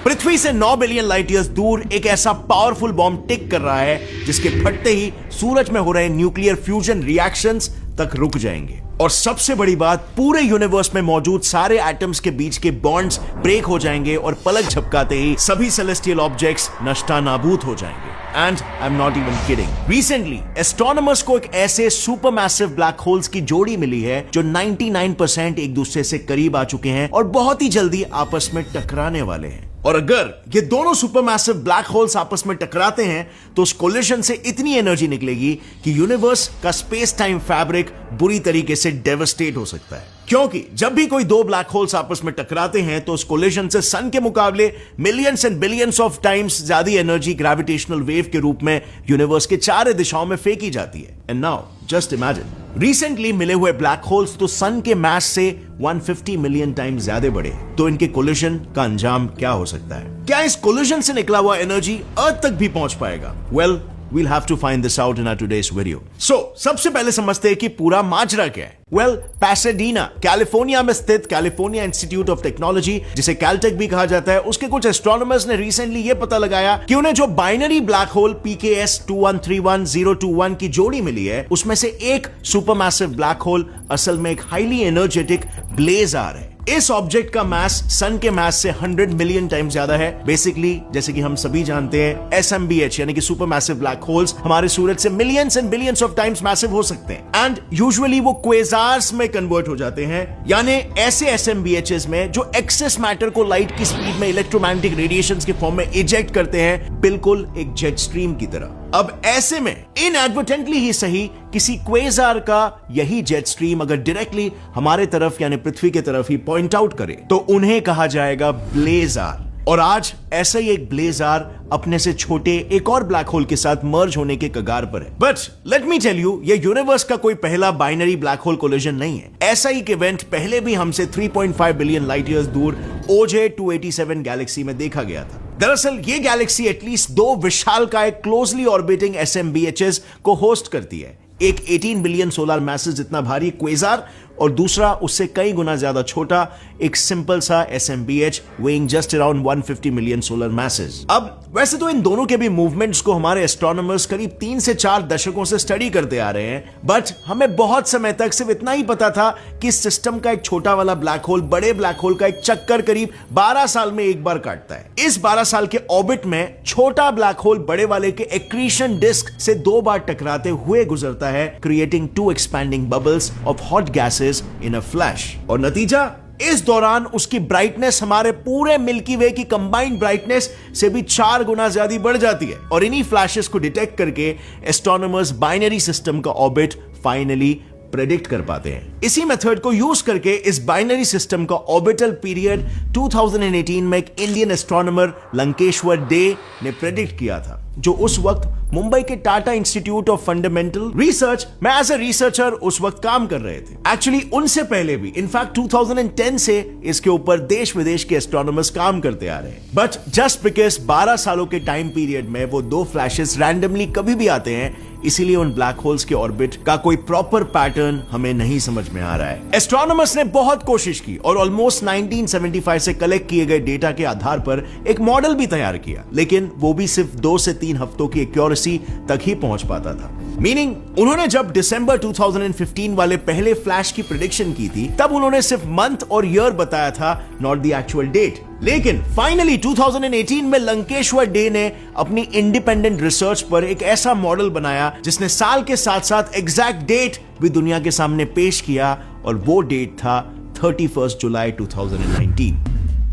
पृथ्वी से 9 billion light years दूर एक ऐसा पावरफुल बॉम्ब टिक कर रहा है जिसके फटते ही सूरज में हो रहे न्यूक्लियर फ्यूजन रिएक्शंस तक रुक जाएंगे। और सबसे बड़ी बात, पूरे यूनिवर्स में मौजूद सारे एटम्स के बीच के बॉन्ड्स ब्रेक हो जाएंगे और पलक झपकाते ही सभी सेलेस्टियल ऑब्जेक्ट्स नष्टानाबूद हो जाएंगे। And I am not even kidding, recently astronomers को एक ऐसे सुपरमैसिव ब्लैक होल्स की जोड़ी मिली है जो 99% एक दूसरे से करीब आ चुके हैं और बहुत ही जल्दी आपस में टकराने वाले हैं। और अगर ये दोनों सुपरमैसिव ब्लैक होल्स आपस में टकराते हैं तो उस कोलिजन से इतनी एनर्जी निकलेगी कि यूनिवर्स का स्पेस टाइम फैब्रिक बुरी तरीके से डेवस्टेट हो सकता है। क्योंकि जब भी कोई दो ब्लैक होल्स आपस में टकराते हैं तो उस कोलिजन से सन के मुकाबले millions and billions of times ज्यादा एनर्जी ग्रेविटेशनल वेव के रूप में यूनिवर्स के चारों दिशाओं में फेंकी जाती है। And now just imagine, recently मिले हुए ब्लैक होल्स तो सन के मास से 150 मिलियन टाइम्स ज्यादा बड़े, तो इनके कोलिजन का अंजाम क्या हो सकता है? क्या इस कोलिजन से निकला हुआ एनर्जी अर्थ तक भी पहुंच पाएगा? Well, we'll have to find this out in our today's video. So, सबसे पहले समझते हैं कि पूरा माजरा क्या है। Well, पैसाडीना, कैलिफोर्निया में स्थित कैलिफोर्निया इंस्टीट्यूट ऑफ टेक्नोलॉजी, जिसे कैलटेक भी कहा जाता है, उसके कुछ एस्ट्रोनॉमर्स ने रिसेंटली ये पता लगाया कि उन्हें जो बाइनरी ब्लैक होल PKS 2131021 की जोड़ी मिली है, उसमें से एक सुपरमैसिव ब्लैक होल असल में एक हाईली एनर्जेटिक ब्लेजार है। इस ऑब्जेक्ट का मास सन के मास से 100 मिलियन टाइम ज्यादा है। बेसिकली, जैसे कि हम सभी जानते हैं, SMBH यानी कि सुपरमैसिव ब्लैक होल्स हमारे सूरज से millions and billions of times massive हो सकते हैं एंड यूजुअली वो क्वेज़ार्स में कन्वर्ट हो जाते हैं, यानी ऐसे SMBHs में जो एक्सेस मैटर को लाइट की स्पीड में इलेक्ट्रोमैग्नेटिक रेडिएशंस के फॉर्म में इजेक्ट करते हैं, बिल्कुल एक जेट स्ट्रीम की तरह। अब ऐसे में इनएडवर्टेंटली ही सही, किसी क्वेज़ार का यही जेट स्ट्रीम अगर डायरेक्टली हमारे तरफ यानी पृथ्वी की तरफ ही पॉइंट आउट करे तो उन्हें कहा जाएगा ब्लेजार। और आज ऐसा ही एक ब्लेजार अपने से छोटे एक और ब्लैक होल के साथ मर्ज होने के कगार पर है। But let me tell you, ये यूनिवर्स का कोई पहला बाइनरी ब्लैक होल कोलिजन नहीं है। ऐसा ही इवेंट पहले भी हमसे 3.5 बिलियन लाइट ईयर्स दूर OJ 287 गैलेक्सी में देखा गया था। दरअसल ये गैलेक्सी एटलीस्ट दो विशालकाय क्लोजली ऑर्बिटिंग SMBHs को होस्ट करती है। एक 18 बिलियन सोलर मैसेज जितना भारी क्वेज़ार और दूसरा उससे कई गुना ज्यादा छोटा एक सिंपल सा SMBH weighing just around 150 million solar message. अब वैसे तो इन दोनों के भी मूवमेंट्स को हमारे एस्ट्रोनॉमर्स करीब 3 से 4 दशकों से स्टडी करते आ रहे हैं, बट हमें बहुत समय तक सिर्फ इतना ही पता था कि इस सिस्टम का एक छोटा वाला ब्लैक होल बड़े ब्लैक होल का एक चक्कर करीब 12 साल में एक बार काटता है। इस 12 साल के ऑर्बिट में छोटा ब्लैक होल बड़े वाले के एक्रीशन डिस्क से 2 बार टकराते हुए गुजरता है, creating 2 expanding bubbles of hot gases in a flash. और नतीजा, इस दौरान उसकी ब्राइटनेस हमारे पूरे मिल्की वे की कंबाइंड ब्राइटनेस से भी 4 गुना ज्यादा बढ़ जाती है। और इन्हीं फ्लैशेस को डिटेक्ट करके एस्ट्रोनॉमर्स बाइनरी सिस्टम का ऑर्बिट फाइनली प्रेडिक्ट कर पाते हैं। इसी मेथड को यूज करके इस बाइनरी सिस्टम का ऑर्बिटल पीरियड 2018 में एक इंडियन एस्ट्रोनॉमर लंकेश्वर डे ने प्रेडिक्ट किया था, जो उस वक्त मुंबई के Tata institute of fundamental research में एज ए रिसर्चर उस वक्त काम कर रहे थे। एक्चुअली उनसे पहले भी, इनफैक्ट 2010 से इसके ऊपर देश विदेश के एस्ट्रोनॉमर्स काम करते आ रहे हैं। बट जस्ट बिकॉज 12 सालों के टाइम पीरियड में वो 2 फ्लैशेस रैंडमली कभी भी आते हैं, इसीलिए उन ब्लैक होल्स के ऑर्बिट का कोई प्रॉपर पैटर्न हमें नहीं समझ में आ रहा है। एस्ट्रोनॉमर्स ने बहुत कोशिश की और ऑलमोस्ट 1975 से कलेक्ट किए गए डेटा के आधार पर एक मॉडल भी तैयार किया, लेकिन वो भी सिर्फ 2 से 3 हफ्तों की एक्यूरेसी तक ही पहुंच पाता था। मीनिंग, उन्होंने जब दिसंबर 2015 वाले पहले फ्लैश की प्रेडिक्शन की थी, तब उन्होंने सिर्फ मंथ और ईयर बताया था, नॉट द एक्चुअल डेट। लेकिन फाइनली 2018 में लंकेश्वर डे ने अपनी इंडिपेंडेंट रिसर्च पर एक ऐसा मॉडल बनाया जिसने साल के साथ साथ एग्जैक्ट डेट भी दुनिया के सामने पेश किया, और वो डेट था 31 जुलाई 2019।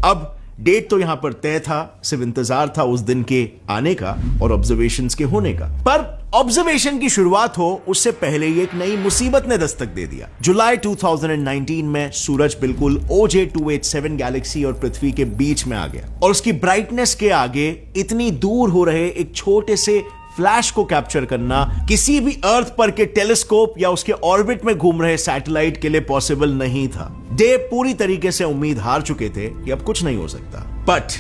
अब डेट तो यहां पर तय था, सिर्फ इंतजार था उस दिन के आने का और ऑब्जर्वेशंस के होने का। पर ऑब्जर्वेशन की शुरुआत हो उससे पहले ही एक नई मुसीबत ने दस्तक दे दिया। जुलाई 2019 में सूरज बिल्कुल OJ 287 गैलेक्सी और पृथ्वी के बीच में आ गया, और उसकी ब्राइटनेस के आगे इतनी दूर हो रहे एक छोटे से फ्लैश को कैप्चर करना किसी भी अर्थ पर के टेलीस्कोप या उसके ऑर्बिट में घूम रहे सैटेलाइट के लिए पॉसिबल नहीं था। डे पूरी तरीके से उम्मीद हार चुके थे कि अब कुछ नहीं हो सकता। बट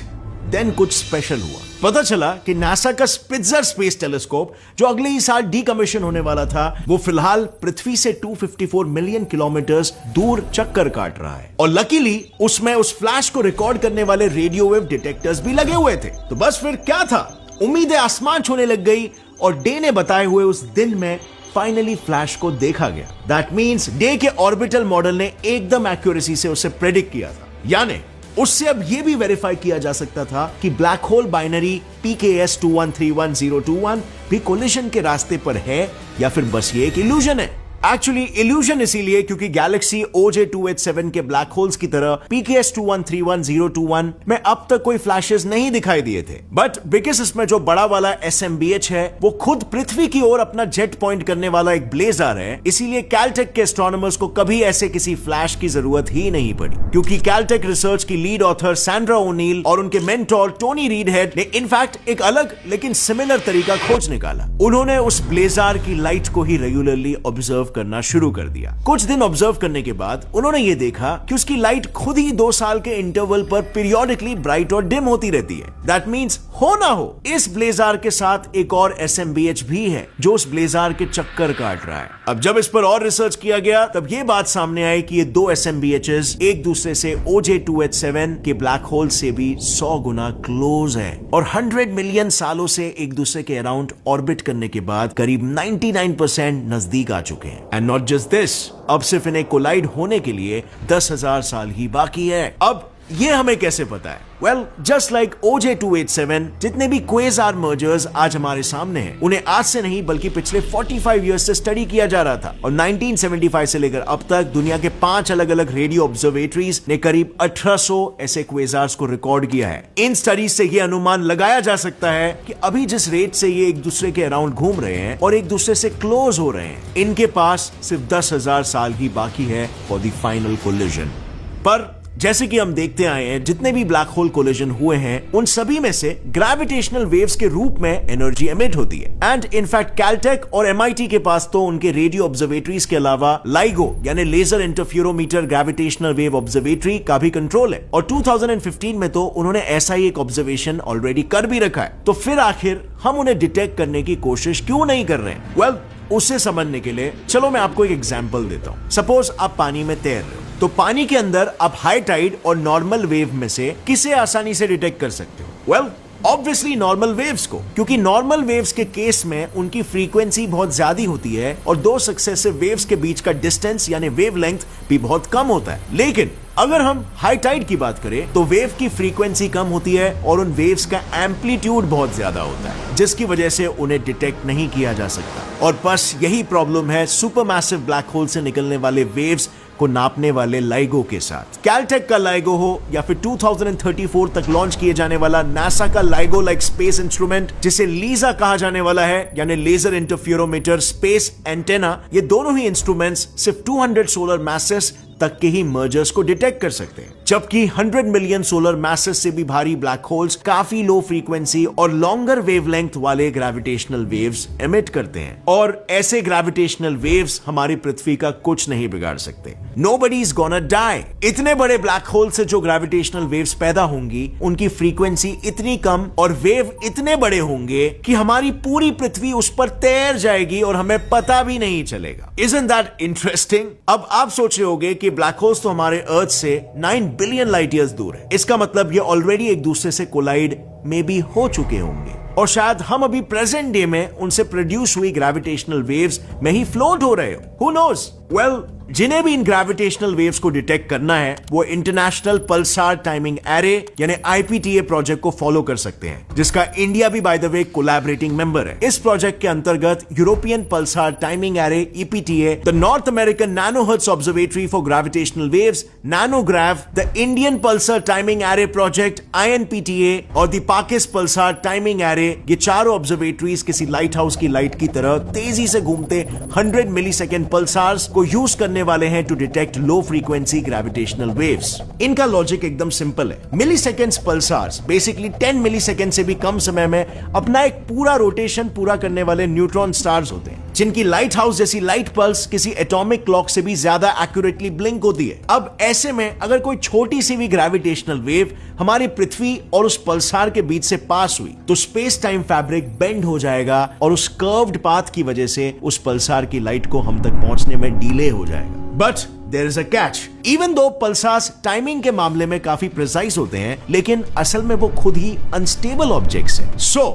देन कुछ स्पेशल हुआ। पता चला कि नासा का स्पिट्जर स्पेस टेलीस्कोप जो अगले ही साल डीकमीशन होने वाला था, वो फिलहाल पृथ्वी से 254 मिलियन किलोमीटर दूर चक्कर काट रहा है। और लकीली उसमें उस फ्लैश को रिकॉर्ड करने वाले रेडियो वेव डिटेक्टर्स भी लगे हुए थे। तो बस फिर क्या था, उम्मीदें आसमान छूने लग गई और डे ने बताए हुए उस दिन में फाइनली फ्लैश को देखा गया। दैट मीन्स डे के ऑर्बिटल मॉडल ने एकदम एक्यूरेसी से उसे प्रेडिक्ट किया था, यानी उससे अब यह भी वेरीफाई किया जा सकता था कि ब्लैक होल बाइनरी PKS 21311021 भी कोलिशन के रास्ते पर है या फिर बस ये एक इल्यूजन है। एक्चुअली इल्यूजन इसीलिए क्योंकि गैलेक्सी OJ287 के ब्लैक होल्स की तरह PKS 21311021 में अब तक कोई फ्लैशेस नहीं दिखाई दिए थे, बट बिकॉज इसमें जो बड़ा वाला SMBH है वो खुद पृथ्वी की ओर अपना जेट पॉइंट करने वाला एक ब्लेजार है, इसीलिए कैलटेक के एस्ट्रोनॉमर्स को कभी ऐसे किसी फ्लैश की जरूरत ही नहीं पड़ी। क्योंकि कैलटेक रिसर्च की लीड ऑथर सैंड्रा ओनील और उनके मेंटोर टोनी रीड हेड ने इनफैक्ट एक अलग लेकिन सिमिलर तरीका खोज निकाला। उन्होंने उस ब्लेजार की लाइट को ही रेगुलरली ऑब्जर्व करना शुरू कर दिया। कुछ दिन ऑब्जर्व करने के बाद उन्होंने ये देखा कि उसकी लाइट खुद ही 2 साल के इंटरवल पर पीरियोडिकली ब्राइट और डिम होती रहती है। दैट मीन्स हो ना हो इस ब्लेजार के साथ एक और SMBH भी है जो उस ब्लेजार के चक्कर काट रहा है। अब जब इस पर और रिसर्च किया गया तब ये बात सामने आई कि ये 2 SMBHs एक दूसरे से OJ287 के ब्लैक होल से भी 100 गुना क्लोज है और 100 मिलियन सालों से एक दूसरे के अराउंड ऑर्बिट करने के बाद करीब 99% नजदीक आ चुके हैं। एंड नॉट जस्ट दिस, अब सिर्फ इन्हें कोलाइड होने के लिए 10,000 साल ही बाकी है। अब ये हमें कैसे पता है? वेल, जस्ट लाइक OJ287 जितने भी क्वेजार मर्जर्स आज हमारे सामने हैं, उन्हें आज से नहीं बल्कि पिछले 45 इयर्स से स्टडी किया जा रहा था और 1975 से लेकर अब तक दुनिया के 5 अलग अलग रेडियो ऑब्जर्वेटरीज ने करीब 1800 ऐसे क्वेजार्स को रिकॉर्ड किया है। इन स्टडीज से ये अनुमान लगाया जा सकता है कि अभी जिस रेट से ये एक दूसरे के अराउंड घूम रहे हैं और एक दूसरे से क्लोज हो रहे हैं, इनके पास सिर्फ 10,000 साल ही बाकी है फॉर द फाइनल कोलिजन। पर जैसे कि हम देखते आए हैं, जितने भी ब्लैक होल कोलिजन हुए हैं उन सभी में से ग्रेविटेशनल वेव्स के रूप में एनर्जी एमिट होती है। एंड इनफैक्ट कैलटेक और MIT के पास तो उनके रेडियो ऑब्जर्वेटरीज के अलावा LIGO यानी laser interferometer gravitational wave observatory का भी कंट्रोल है और 2015 में तो उन्होंने ऐसा ही एक ऑब्जर्वेशन ऑलरेडी कर भी रखा है। तो फिर आखिर हम उन्हें डिटेक्ट करने की कोशिश क्यों नहीं कर रहे हैं? वेल, उसे समझने के लिए चलो मैं आपको एक एग्जांपल देता हूं। सपोज आप पानी में तैर रहे हो, तो पानी के अंदर आप हाई टाइड और नॉर्मल वेव में से किसे आसानी से डिटेक्ट कर सकते हो? वेल, ऑब्वियसली नॉर्मल वेव्स को, क्योंकि नॉर्मल वेव्स के केस में उनकी फ्रीक्वेंसी बहुत ज्यादा होती है और 2 सक्सेसिव वेव्स के बीच का डिस्टेंस यानी वेवलेंथ भी बहुत कम होता है। लेकिन अगर हम हाई टाइड की बात करें तो वेव की फ्रीक्वेंसी कम होती है और उन वेव्स का एम्पलीट्यूड बहुत ज्यादा होता है, जिसकी वजह से उन्हें डिटेक्ट नहीं किया जा सकता। और बस यही प्रॉब्लम है सुपरमैसिव ब्लैक होल से निकलने वाले वेव्स को नापने वाले LIGO के साथ। कैलटेक का LIGO हो या फिर 2034 तक लॉन्च किए जाने वाला नासा का LIGO लाइक स्पेस इंस्ट्रूमेंट, जिसे लीजा कहा जाने वाला है यानी लेजर इंटरफेरोमीटर स्पेस एंटेना, ये दोनों ही इंस्ट्रूमेंट्स सिर्फ 200 सोलर मासेस तक के ही मर्जर्स को डिटेक्ट कर सकते हैं, जबकि 100 मिलियन सोलर मासेस से भी भारी ब्लैक होल्स काफी लो फ्रीक्वेंसी और लॉन्गर वेवलेंथ वाले ग्रेविटेशनल वेव्स एमिट करते हैं। और ऐसे ग्रेविटेशनल वेव्स हमारी पृथ्वी का कुछ नहीं बिगाड़ सकते। Nobody's gonna die। इतने बड़े ब्लैक होल से जो ग्रेविटेशनल वेव्स पैदा होंगी उनकी फ्रीक्वेंसी इतनी कम और वेव इतने बड़े होंगे कि हमारी पूरी पृथ्वी उस पर तैर जाएगी और हमें पता भी नहीं चलेगा। Isn't that interesting? अब आप सोच रहे होंगे कि ब्लैक होल्स तो हमारे अर्थ से 9 बिलियन लाइट ईयर्स दूर है, इसका मतलब ये ऑलरेडी एक दूसरे से कोलाइड में भी हो चुके होंगे और शायद हम अभी प्रेजेंट डे में उनसे प्रोड्यूस हुई ग्रेविटेशनल वेव्स में ही फ्लोट हो रहे हो। Who knows? Well, जिन्हें भी इन ग्रेविटेशनल वेव्स को डिटेक्ट करना है वो इंटरनेशनल पल्सार टाइमिंग एरे यानी IPTA प्रोजेक्ट को फॉलो कर सकते हैं, जिसका इंडिया भी by the way collaborating member है। इस प्रोजेक्ट के अंतर्गत European pulsar timing array EPTA, the North American nanohertz observatory for gravitational waves NANOGRAV, the Indian pulsar timing array project INPTA और the Parkes pulsar timing array, ये चारों observatories किसी light house की light की तरह तेजी से घूमते 100 मिलीसेकेंड पल्सार्स को यूज करने वाले हैं to detect low frequency gravitational waves. इनका लॉजिक एकदम सिंपल है। मिलीसेकेंड्स पल्सार्स बेसिकली 10 मिलीसेकेंड से भी कम समय में अपना एक पूरा रोटेशन पूरा करने वाले न्यूट्रॉन स्टार्स होते हैं। जिनकी लाइट हाउस जैसी लाइट पल्स किसी एटॉमिक क्लॉक से भी ज्यादा एक्यूरेटली ब्लिंक होती है। अब ऐसे में अगर कोई छोटी सी भी ग्रेविटेशनल वेव हमारी पृथ्वी और उस पल्सार के बीच से पास हुई तो स्पेस टाइम फैब्रिक बेंड हो जाएगा और उस कर्व्ड पाथ की वजह से उस पल्सार की लाइट को हम तक पहुंचने में डिले हो जाएगा। But there is a catch. Even though pulsars timing के मामले में काफी प्रिसाइज होते हैं, लेकिन असल में वो खुद ही अनस्टेबल ऑब्जेक्ट्स हैं। सो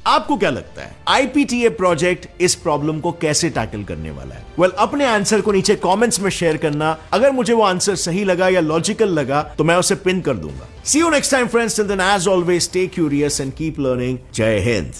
आपको क्या लगता है आईपीटीए प्रोजेक्ट इस प्रॉब्लम को कैसे टैकल करने वाला है? वेल, अपने आंसर को नीचे कमेंट्स में शेयर करना। अगर मुझे वो आंसर सही लगा या लॉजिकल लगा तो मैं उसे पिन कर दूंगा। See you next time friends, till then as always stay curious and keep learning. Jai Hind.